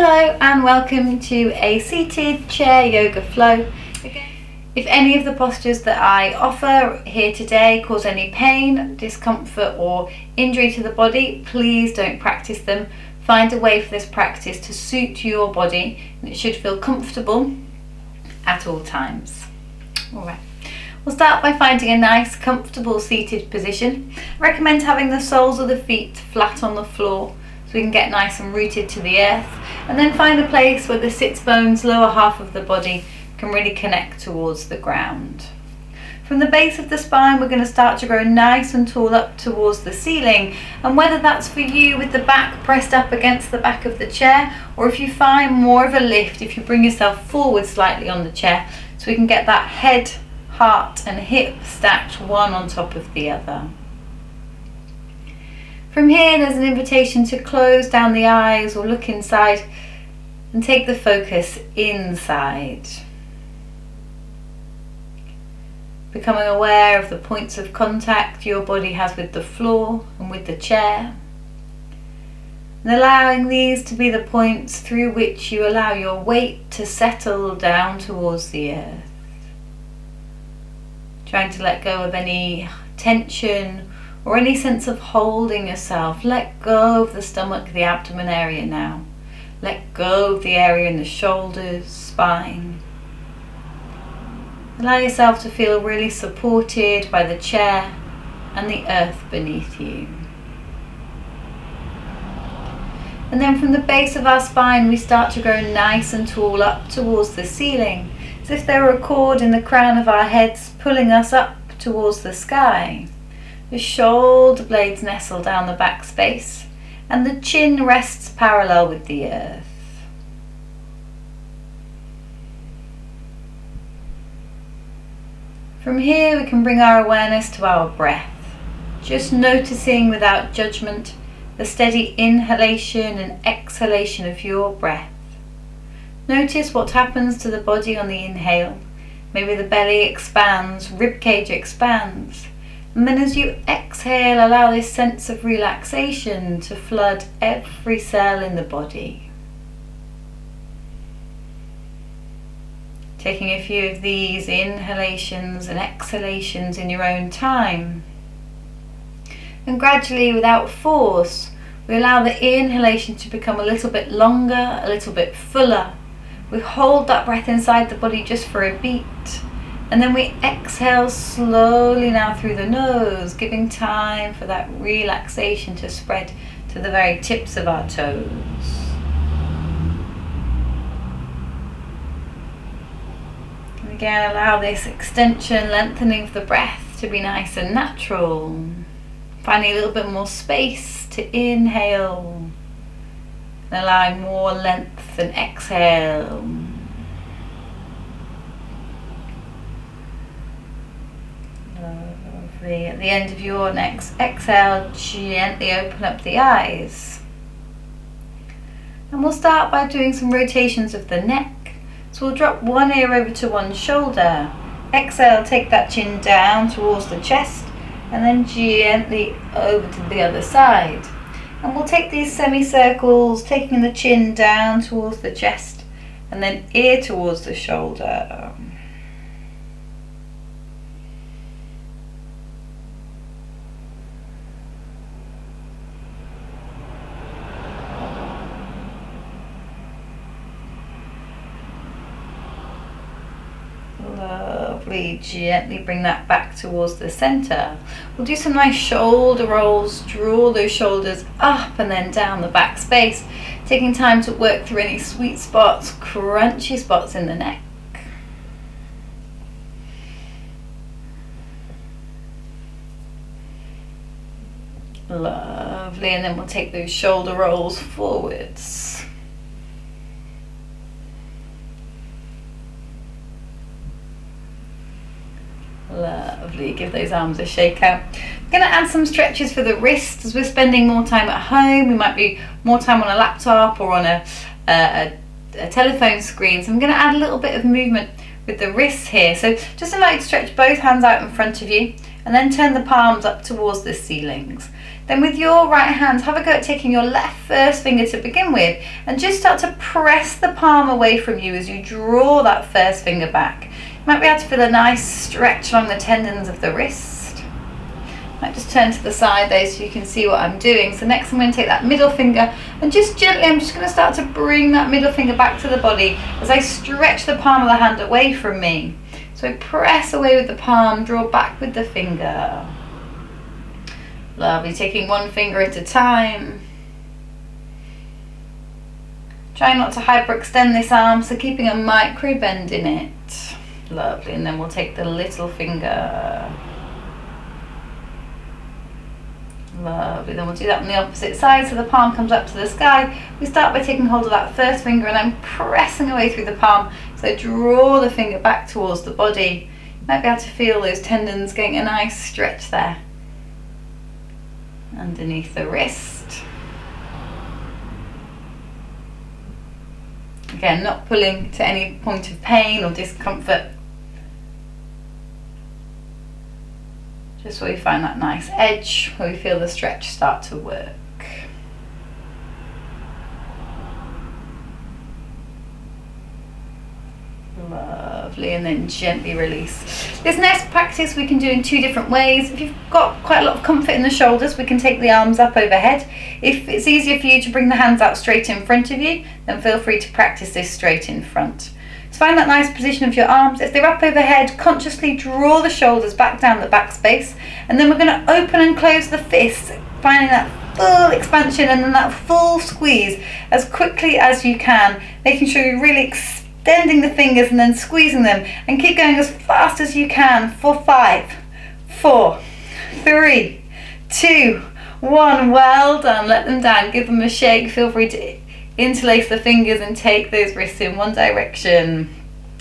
Hello and welcome to a seated chair yoga flow. If any of the postures that I offer here today cause any pain, discomfort or injury to the body, please don't practice them. Find a way for this practice to suit your body, and it should feel comfortable at all times. Alright, we'll start by finding a nice comfortable seated position. I recommend having the soles of the feet flat on the floor so we can get nice and rooted to the earth, and then find a place where the sits bones, lower half of the body, can really connect towards the ground. From the base of the spine, we're going to start to grow nice and tall up towards the ceiling, and whether that's for you with the back pressed up against the back of the chair, or if you find more of a lift if you bring yourself forward slightly on the chair, so we can get that head, heart and hip stacked one on top of the other. From here, there's an invitation to close down the eyes or look inside and take the focus inside. Becoming aware of the points of contact your body has with the floor and with the chair, and allowing these to be the points through which you allow your weight to settle down towards the earth. Trying to let go of any tension or any sense of holding yourself. Let go of the stomach, the abdomen area now. Let go of the area in the shoulders, spine. Allow yourself to feel really supported by the chair and the earth beneath you. And then from the base of our spine, we start to grow nice and tall up towards the ceiling, as if there were a cord in the crown of our heads pulling us up towards the sky. The shoulder blades nestle down the back space, and the chin rests parallel with the earth. From here, we can bring our awareness to our breath, just noticing without judgment the steady inhalation and exhalation of your breath. Notice what happens to the body on the inhale. Maybe the belly expands, ribcage expands. And then as you exhale, allow this sense of relaxation to flood every cell in the body. Taking a few of these inhalations and exhalations in your own time. And gradually, without force, we allow the inhalation to become a little bit longer, a little bit fuller. We hold that breath inside the body just for a beat. And then we exhale slowly now through the nose, giving time for that relaxation to spread to the very tips of our toes. And again, allow this extension, lengthening of the breath to be nice and natural. Finding a little bit more space to inhale, and allowing more length and exhale. At the end of your next exhale, gently open up the eyes. And we'll start by doing some rotations of the neck. So we'll drop one ear over to one shoulder. Exhale, take that chin down towards the chest, and then gently over to the other side. And we'll take these semicircles, taking the chin down towards the chest, and then ear towards the shoulder. Lovely, gently bring that back towards the center. We'll do some nice shoulder rolls, draw those shoulders up and then down the back space, taking time to work through any sweet spots, crunchy spots in the neck. Lovely, and then we'll take those shoulder rolls forwards. Lovely, give those arms a shake out. I'm going to add some stretches for the wrists as we're spending more time at home. We might be more time on a laptop or on a telephone screen. So I'm going to add a little bit of movement with the wrists here. So just invite you to stretch both hands out in front of you and then turn the palms up towards the ceilings. Then with your right hand, have a go at taking your left first finger to begin with and just start to press the palm away from you as you draw that first finger back. You might be able to feel a nice stretch along the tendons of the wrist. I might just turn to the side there so you can see what I'm doing. So next I'm going to take that middle finger and just gently, I'm just going to start to bring that middle finger back to the body as I stretch the palm of the hand away from me. So press away with the palm, draw back with the finger. Lovely, taking one finger at a time. Try not to hyperextend this arm, so keeping a micro bend in it. Lovely, and then we'll take the little finger. Lovely, then we'll do that on the opposite side, so the palm comes up to the sky. We start by taking hold of that first finger and I'm pressing away through the palm. So draw the finger back towards the body. You might be able to feel those tendons getting a nice stretch there. Underneath the wrist. Again, not pulling to any point of pain or discomfort. Just where we find that nice edge, where we feel the stretch start to work. Lovely, and then gently release. This next practice we can do in two different ways. If you've got quite a lot of comfort in the shoulders, we can take the arms up overhead. If it's easier for you to bring the hands out straight in front of you, then feel free to practice this straight in front. So find that nice position of your arms. If they're up overhead, consciously draw the shoulders back down the back space, and then we're going to open and close the fists, finding that full expansion and then that full squeeze as quickly as you can, making sure you're really extending the fingers and then squeezing them, and keep going as fast as you can for 5, 4, 3, 2, 1. Well done. Let them down, give them a shake. Feel free to interlace the fingers and take those wrists in one direction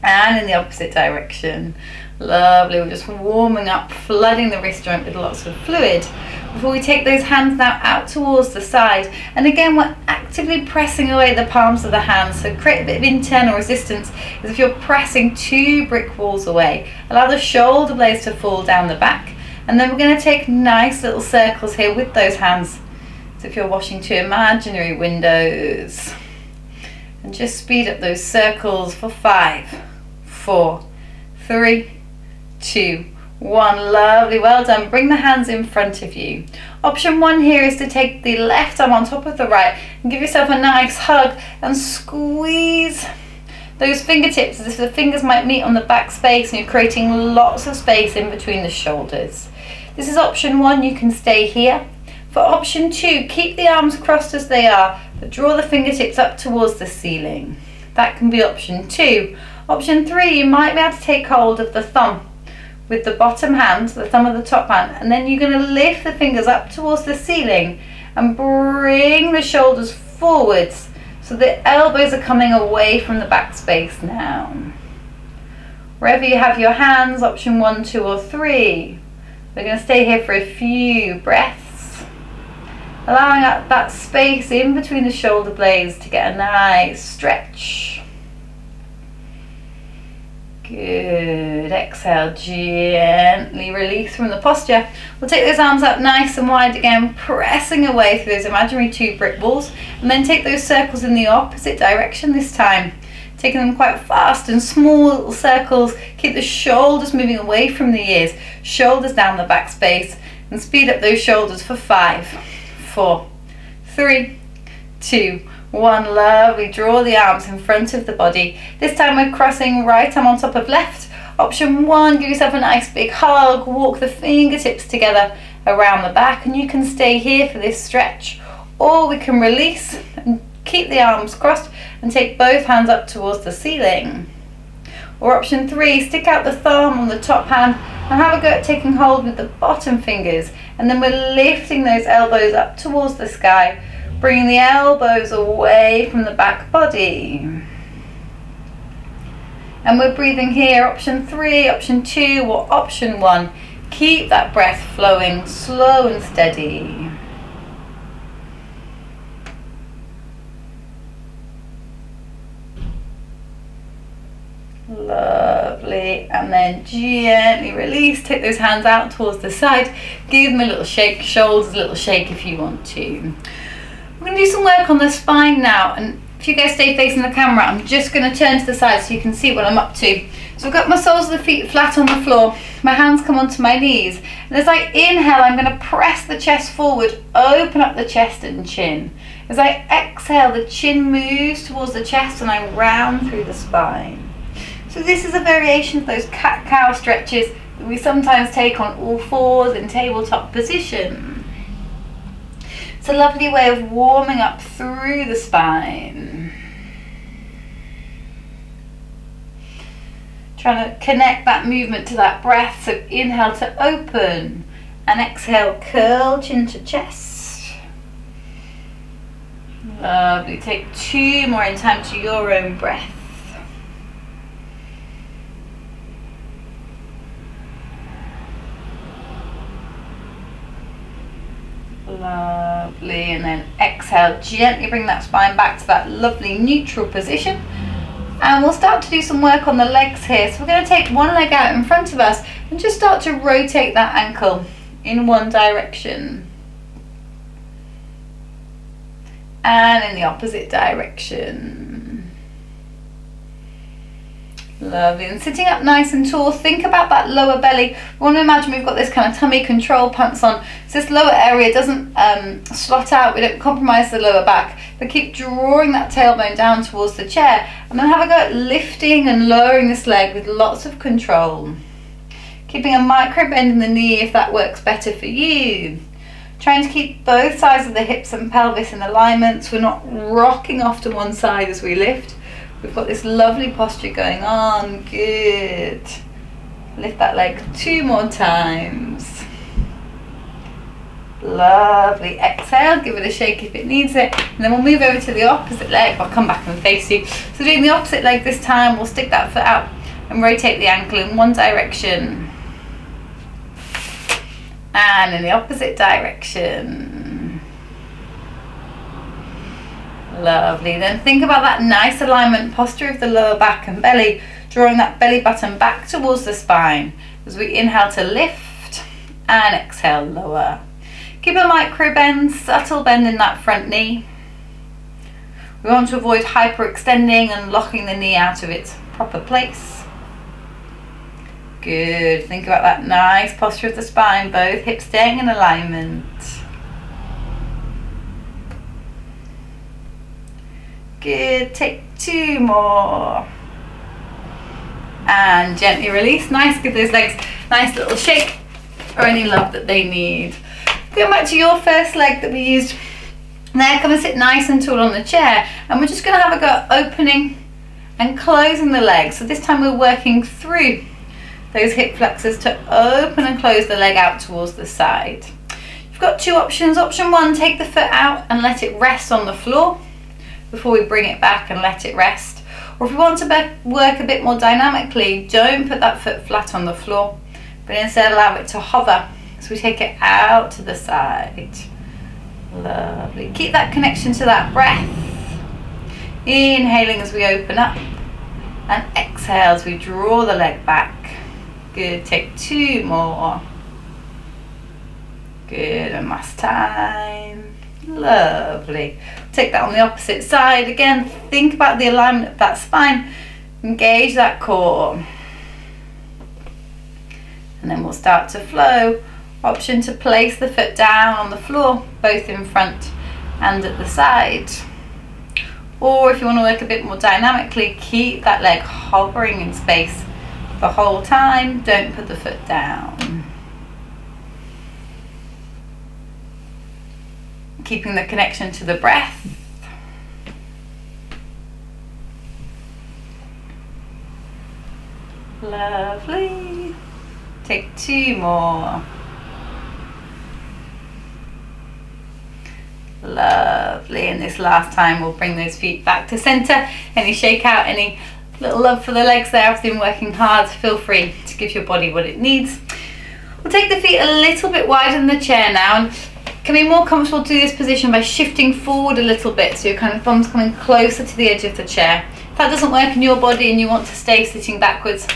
and in the opposite direction. Lovely. We're just warming up, flooding the wrist joint with lots of fluid before we take those hands now out towards the side. And again, we're actively pressing away the palms of the hands, so create a bit of internal resistance as if you're pressing 2 brick walls away. Allow the shoulder blades to fall down the back, and then we're going to take nice little circles here with those hands as if you're washing 2 imaginary windows, and just speed up those circles for 5, 4, 3, 2, 1. Lovely, well done. Bring the hands in front of you. Option 1 here is to take the left arm on top of the right and give yourself a nice hug and squeeze those fingertips as if the fingers might meet on the back space and you're creating lots of space in between the shoulders. This is option 1. You can stay here. For option 2, keep the arms crossed as they are, but draw the fingertips up towards the ceiling. That can be option 2. Option 3, you might be able to take hold of the thumb with the bottom hand, the thumb of the top hand, and then you're going to lift the fingers up towards the ceiling and bring the shoulders forwards so the elbows are coming away from the back space now. Wherever you have your hands, option 1, 2 or 3. We're going to stay here for a few breaths, allowing that space in between the shoulder blades to get a nice stretch. Good. Exhale, gently release from the posture. We'll take those arms up nice and wide again, pressing away through those imaginary 2 brick walls, and then take those circles in the opposite direction this time. Taking them quite fast and small little circles. Keep the shoulders moving away from the ears, shoulders down the back space, and speed up those shoulders for 5, 4, 3, 2, 1. Lovely. Draw the arms in front of the body. This time we're crossing right arm on top of left. Option 1, give yourself a nice big hug. Walk the fingertips together around the back, and you can stay here for this stretch, or we can release and keep the arms crossed and take both hands up towards the ceiling. Or option 3, stick out the thumb on the top hand and have a go at taking hold with the bottom fingers, and then we're lifting those elbows up towards the sky, bringing the elbows away from the back body. And we're breathing here, option 3, option 2 or option 1. Keep that breath flowing slow and steady. Lovely. Lovely. And then gently release. Take those hands out towards the side. Give them a little shake. Shoulders a little shake if you want to. We're going to do some work on the spine now. And if you guys stay facing the camera, I'm just going to turn to the side so you can see what I'm up to. So I've got my soles of the feet flat on the floor. My hands come onto my knees. And as I inhale, I'm going to press the chest forward, open up the chest and chin. As I exhale, the chin moves towards the chest and I round through the spine. So this is a variation of those cat-cow stretches that we sometimes take on all fours in tabletop position. It's a lovely way of warming up through the spine. Trying to connect that movement to that breath. So inhale to open and exhale, curl chin to chest. Lovely. Take 2 more in time to your own breath. Lovely. And then exhale, gently bring that spine back to that lovely neutral position. And we'll start to do some work on the legs here. So we're going to take one leg out in front of us and just start to rotate that ankle in one direction. And in the opposite direction. Lovely. And sitting up nice and tall, think about that lower belly. We want to imagine we've got this kind of tummy control pants on. So this lower area doesn't slot out. We don't compromise the lower back. But keep drawing that tailbone down towards the chair. And then have a go at lifting and lowering this leg with lots of control. Keeping a micro bend in the knee if that works better for you. Trying to keep both sides of the hips and pelvis in alignment so we're not rocking off to one side as we lift. We've got this lovely posture going on. Good. Lift that leg 2 more times. Lovely. Exhale, give it a shake if it needs it. And then we'll move over to the opposite leg. I'll come back and face you. So doing the opposite leg this time, we'll stick that foot out and rotate the ankle in one direction. And in the opposite direction. Lovely. Then think about that nice alignment posture of the lower back and belly, drawing that belly button back towards the spine as we inhale to lift and exhale, lower. Keep a micro bend, subtle bend in that front knee. We want to avoid hyperextending and locking the knee out of its proper place. Good. Think about that nice posture of the spine, both hips staying in alignment. Good. Take 2 more. And gently release. Nice. Give those legs a nice little shake or any love that they need. Going back to your first leg that we used there, come and sit nice and tall on the chair. And we're just going to have a go at opening and closing the leg. So this time we're working through those hip flexors to open and close the leg out towards the side. You've got 2 options. Option 1, take the foot out and let it rest on the floor before we bring it back and let it rest. Or if we want to work a bit more dynamically, don't put that foot flat on the floor, but instead allow it to hover. So we take it out to the side. Lovely. Keep that connection to that breath. Inhaling as we open up and exhale as we draw the leg back. Good. Take 2 more. Good. And last time. Lovely. Take that on the opposite side. Again, think about the alignment of that spine. Engage that core. And then we'll start to flow. Option to place the foot down on the floor, both in front and at the side. Or if you want to work a bit more dynamically, keep that leg hovering in space the whole time. Don't put the foot down. Keeping the connection to the breath. Lovely. Take 2 more. Lovely. And this last time we'll bring those feet back to center. Any shake out, any little love for the legs there. I've been working hard. Feel free to give your body what it needs. We'll take the feet a little bit wider than the chair now, and can be more comfortable to do this position by shifting forward a little bit, so your kind of thumbs coming closer to the edge of the chair. If that doesn't work in your body and you want to stay sitting backwards,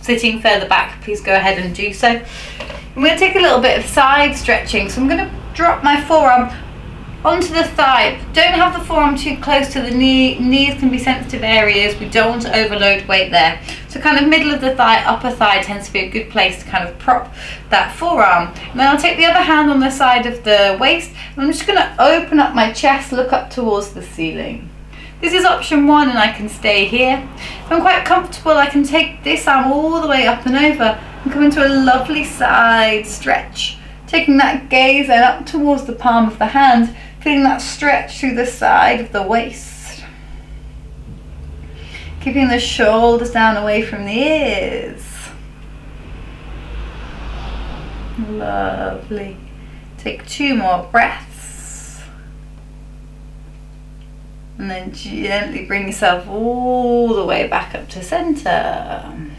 sitting further back, please go ahead and do so. I'm going to take a little bit of side stretching. So I'm going to drop my forearm onto the thigh. Don't have the forearm too close to the knee. Knees can be sensitive areas. We don't want to overload weight there. So kind of middle of the thigh, upper thigh tends to be a good place to kind of prop that forearm. And then I'll take the other hand on the side of the waist. And I'm just going to open up my chest, look up towards the ceiling. This is option 1 and I can stay here. If I'm quite comfortable, I can take this arm all the way up and over and come into a lovely side stretch. Taking that gaze then up towards the palm of the hand, feeling that stretch through the side of the waist. Keeping the shoulders down away from the ears. Lovely. Take 2 more breaths. And then gently bring yourself all the way back up to center.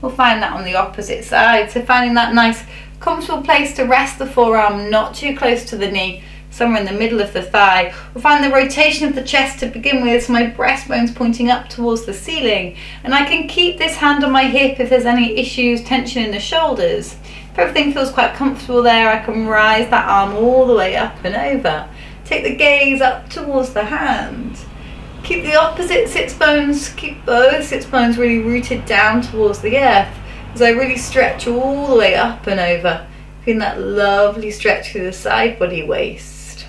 We'll find that on the opposite side. So finding that nice comfortable place to rest the forearm, not too close to the knee, somewhere in the middle of the thigh. We'll find the rotation of the chest to begin with, so my breastbone's pointing up towards the ceiling. And I can keep this hand on my hip if there's any issues, tension in the shoulders. If everything feels quite comfortable there, I can rise that arm all the way up and over. Take the gaze up towards the hand. Keep the opposite sits bones, keep both sits bones really rooted down towards the earth as I really stretch all the way up and over. Feeling that lovely stretch through the side body waist.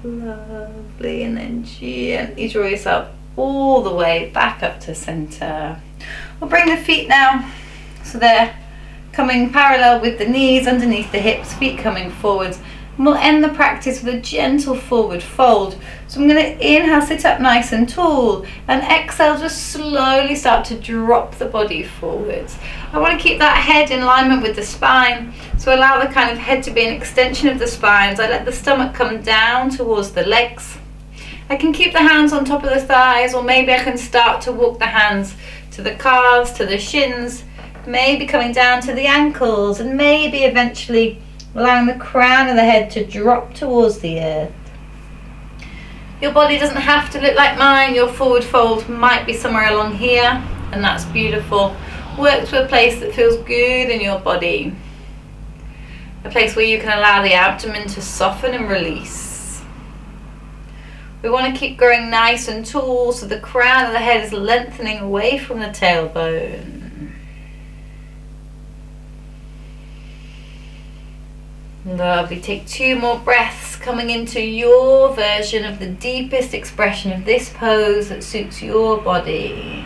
Lovely, and then gently draw yourself all the way back up to center. We'll bring the feet now so they're coming parallel with the knees underneath the hips, feet coming forwards. And we'll end the practice with a gentle forward fold. So I'm going to inhale, sit up nice and tall, and exhale, just slowly start to drop the body forwards. I want to keep that head in alignment with the spine, so allow the kind of head to be an extension of the spine as I let the stomach come down towards the legs. I can keep the hands on top of the thighs, or maybe I can start to walk the hands to the calves, to the shins, maybe coming down to the ankles, and maybe eventually allowing the crown of the head to drop towards the earth. Your body doesn't have to look like mine. Your forward fold might be somewhere along here, and that's beautiful. Work to a place that feels good in your body. A place where you can allow the abdomen to soften and release. We want to keep growing nice and tall so the crown of the head is lengthening away from the tailbone. Lovely. Take 2 more breaths, coming into your version of the deepest expression of this pose that suits your body.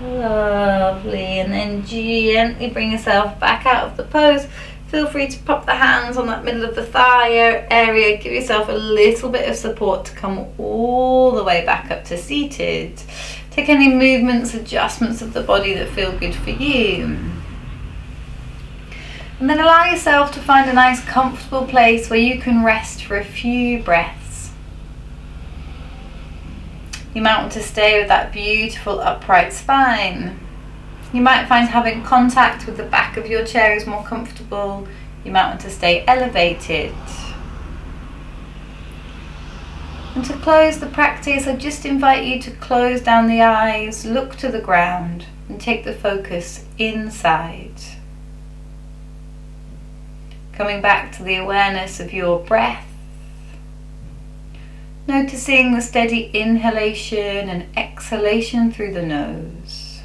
Lovely, and then gently bring yourself back out of the pose. Feel free to pop the hands on that middle of the thigh area. Give yourself a little bit of support to come all the way back up to seated. Take any movements, adjustments of the body that feel good for you. And then allow yourself to find a nice comfortable place where you can rest for a few breaths. You might want to stay with that beautiful upright spine. You might find having contact with the back of your chair is more comfortable. You might want to stay elevated. And to close the practice, I just invite you to close down the eyes, look to the ground, and take the focus inside. Coming back to the awareness of your breath. Noticing the steady inhalation and exhalation through the nose.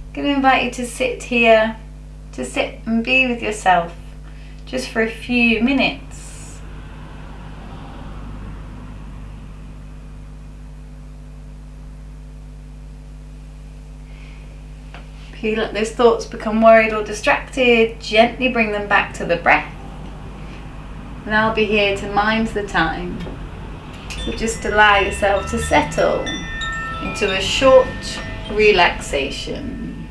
I'm going to invite you to sit here, to sit and be with yourself just for a few minutes. If you let those thoughts become worried or distracted, gently bring them back to the breath. And I'll be here to mind the time. So just allow yourself to settle into a short relaxation.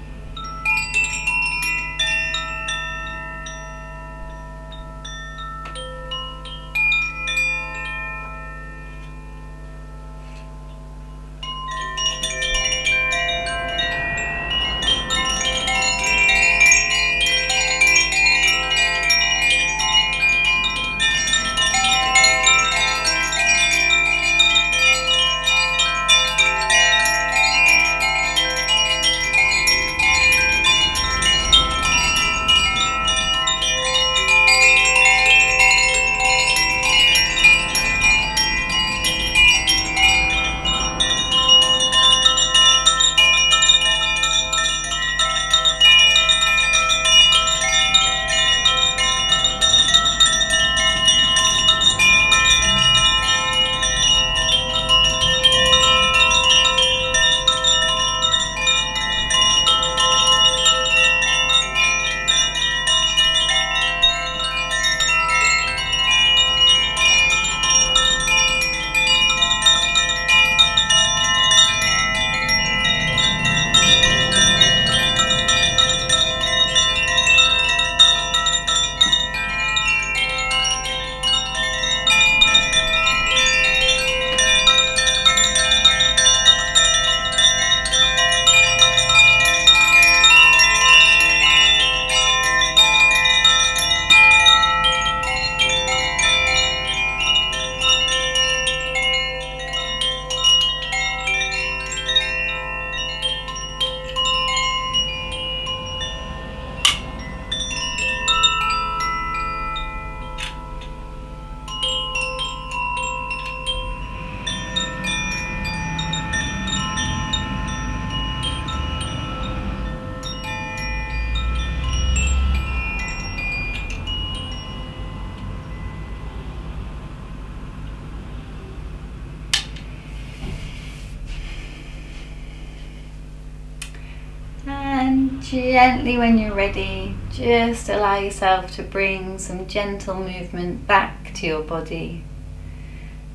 gently, when you're ready, just allow yourself to bring some gentle movement back to your body.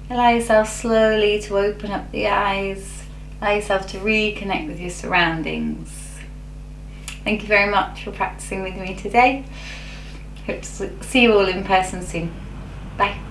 Allow yourself slowly to open up the eyes. Allow yourself to reconnect with your surroundings. Thank you very much for practicing with me today. Hope to see you all in person soon. Bye.